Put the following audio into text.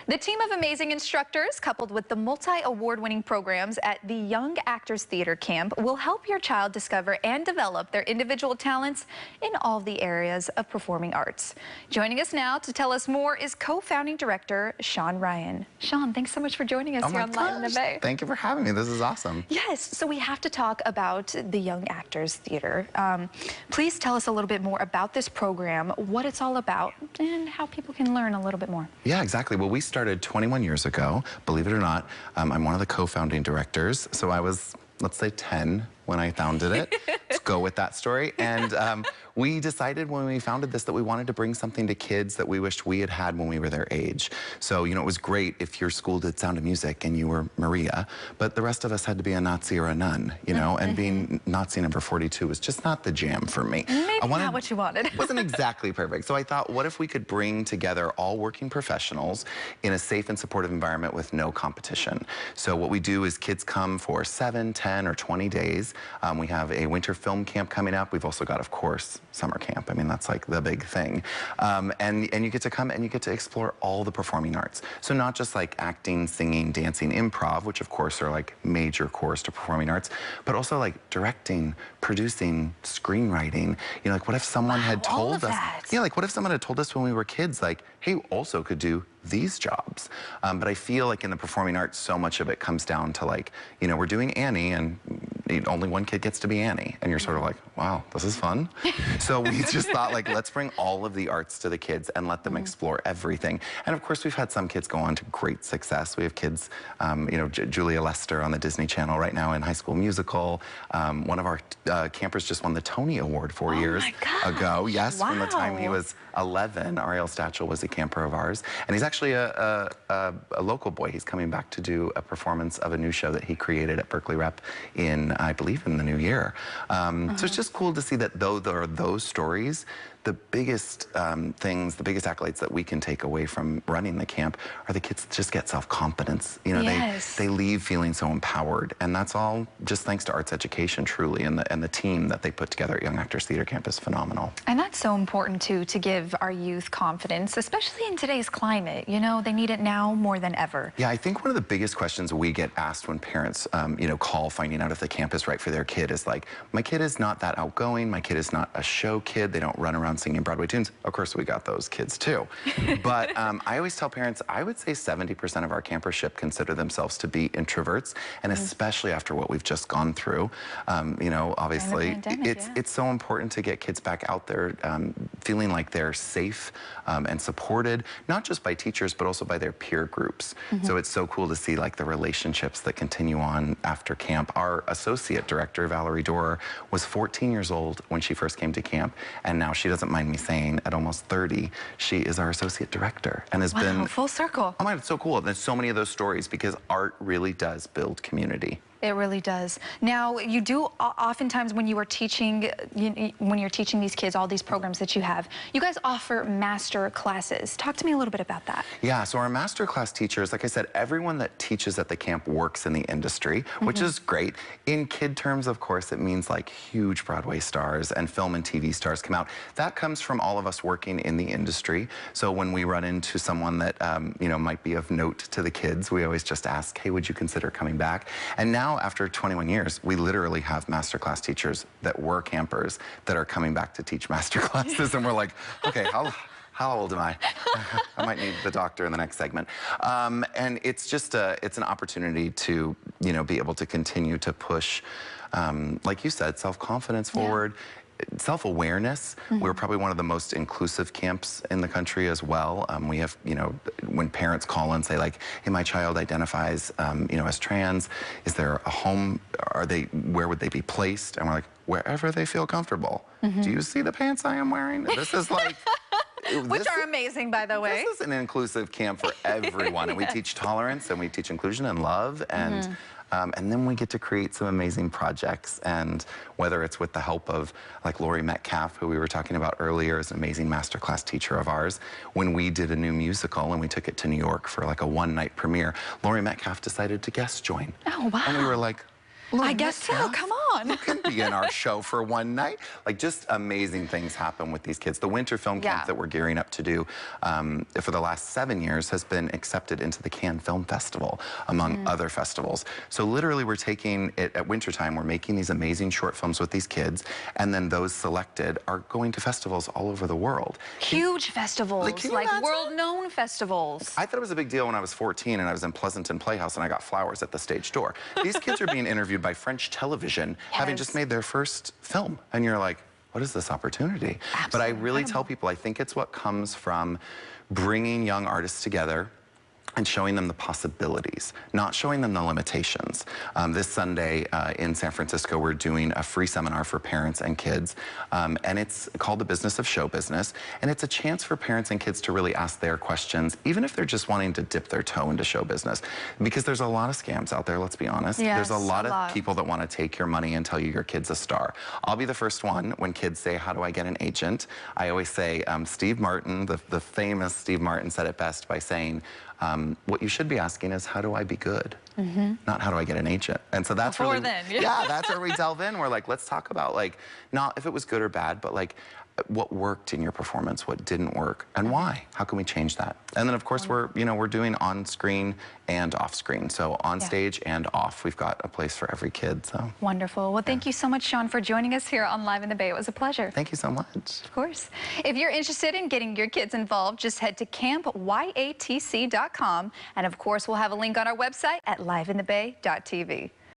The team of amazing instructors, coupled with the multi-award-winning programs at the Young Actors Theater Camp, will help your child discover and develop their individual talents in all the areas of performing arts. Joining us now to tell us more is co-founding director Shawn Ryan. Shawn, thanks so much for joining us here on Live in the Bay. Thank you for having me. This is awesome. Yes, so we have to talk about the Young Actors Theater. Please tell us a little bit more about this program, what it's all about, and how people can learn a little bit more. Yeah, exactly. Well, we started 21 years ago, believe it or not. I'm one of the co-founding directors, so I was, let's say, 10 when I founded it. Let's go with that story. And we decided when we founded this that we wanted to bring something to kids that we wished we had had when we were their age. So, you know, it was great if your school did Sound of Music and you were Maria, but the rest of us had to be a Nazi or a nun, you know, and being Nazi number 42 was just not the jam for me. Maybe not what you wanted. It wasn't exactly perfect. So I thought, what if we could bring together all working professionals in a safe and supportive environment with no competition? So what we do is kids come for 7, 10, or 20 days. We have a winter film camp coming up. We've also got, of course, summer camp. I mean, that's like the big thing. And you get to come and you get to explore all the performing arts. So not just like acting, singing, dancing, improv, which of course are like major cores to performing arts, but also like directing, producing, screenwriting. You know, like what if someone had told us, yeah, like what if someone had told us when we were kids, like, hey, you also could do these jobs. But I feel like in the performing arts, so much of it comes down to like, you know, we're doing Annie and only one kid gets to be Annie. And you're sort of like, wow, this is fun. So we just thought like, let's bring all of the arts to the kids and let them explore everything. And of course, we've had some kids go on to great success. We have kids, you know, Julia Lester on the Disney Channel right now in High School Musical. One of our campers just won the Tony Award 4 years ago. Yes, from the time he was 11. Ariel Stachel was a camper of ours. And he's actually a local boy. He's coming back to do a performance of a new show that he created at Berkeley Rep in, I believe, in the new year. So it's just cool to see that though there are those stories, the biggest things, the biggest accolades that we can take away from running the camp are the kids just get self-confidence. You know, they leave feeling so empowered. And that's all just thanks to arts education, truly. And the team that they put together at Young Actors Theater Camp is phenomenal. And that's so important, too, to give our youth confidence, especially in today's climate. You know, they need it now more than ever. Yeah, I think one of the biggest questions we get asked when parents, you know, call finding out if the camp is right for their kid is like, my kid is not that outgoing. My kid is not a show kid. They don't run around singing Broadway tunes. Of course, we got those kids too. But I always tell parents, I would say 70% of our campership consider themselves to be introverts, and especially after what we've just gone through. You know, obviously, it's so important to get kids back out there feeling like they're safe and supported, not just by teachers, but also by their peer groups. So it's so cool to see like the relationships that continue on after camp. Our associate director, Valerie Dorer, was 14 years old when she first came to camp, and now she doesn't mind me saying at almost 30, she is our associate director and has been full circle. Oh my God, it's so cool. There's so many of those stories because art really does build community. It really does. Now, you do oftentimes when you are teaching, when you're teaching these kids all these programs that you have, you guys offer master classes. Talk to me a little bit about that. Yeah, so our master class teachers, like I said, everyone that teaches at the camp works in the industry, which is great. In kid terms, of course, it means like huge Broadway stars and film and TV stars come out. That comes from all of us working in the industry. So when we run into someone that, you know, might be of note to the kids, we always just ask, hey, would you consider coming back? And now, after 21 years, we literally have masterclass teachers that were campers that are coming back to teach master classes, and we're like, okay, how old am I? I might need the doctor in the next segment. And it's just it's an opportunity to, you know, be able to continue to push, like you said, self-confidence forward. Self-awareness. We're probably one of the most inclusive camps in the country as well. We have, you know, when parents call and say like, hey, my child identifies, you know, as trans, is there a home, where would they be placed? And we're like, wherever they feel comfortable. Do you see the pants I am wearing? This is like... Which are amazing, by the way. This is an inclusive camp for everyone. And we teach tolerance, and we teach inclusion and love, and then we get to create some amazing projects. And whether it's with the help of like Laurie Metcalf, who we were talking about earlier, is an amazing masterclass teacher of ours. When we did a new musical and we took it to New York for like a one-night premiere, Laurie Metcalf decided to guest join. Oh, wow. And we were like, I guess so, come on. on. You can be in our show for one night. Like, just amazing things happen with these kids. The winter film camp that we're gearing up to do for the last 7 years has been accepted into the Cannes Film Festival, among other festivals. So literally, we're taking it at wintertime. We're making these amazing short films with these kids, and then those selected are going to festivals all over the world. Huge festivals, like world-known festivals. I thought it was a big deal when I was 14 and I was in Pleasanton Playhouse and I got flowers at the stage door. These kids are being interviewed by French television, having just made their first film. And you're like, what is this opportunity? Absolutely. But I really tell people, I think it's what comes from bringing young artists together and showing them the possibilities, not showing them the limitations. This Sunday in San Francisco, we're doing a free seminar for parents and kids, and it's called The Business of Show Business, and it's a chance for parents and kids to really ask their questions, even if they're just wanting to dip their toe into show business, because there's a lot of scams out there, let's be honest. Yes, there's a lot of people that want to take your money and tell you your kid's a star. I'll be the first one when kids say, how do I get an agent? I always say, Steve Martin, the famous Steve Martin, said it best by saying, what you should be asking is, how do I be good? Not how do I get an agent? And so that's Before really, then, that's where we delve in. We're like, let's talk about, like, not if it was good or bad, but like what worked in your performance, what didn't work, and why? How can we change that? And then of course we're doing on screen and off screen. So on stage and off, we've got a place for every kid. So wonderful. Well, thank you so much, Shawn, for joining us here on Live in the Bay. It was a pleasure. Thank you so much. Of course. If you're interested in getting your kids involved, just head to campyatc.com. And of course, we'll have a link on our website at liveinthebay.tv.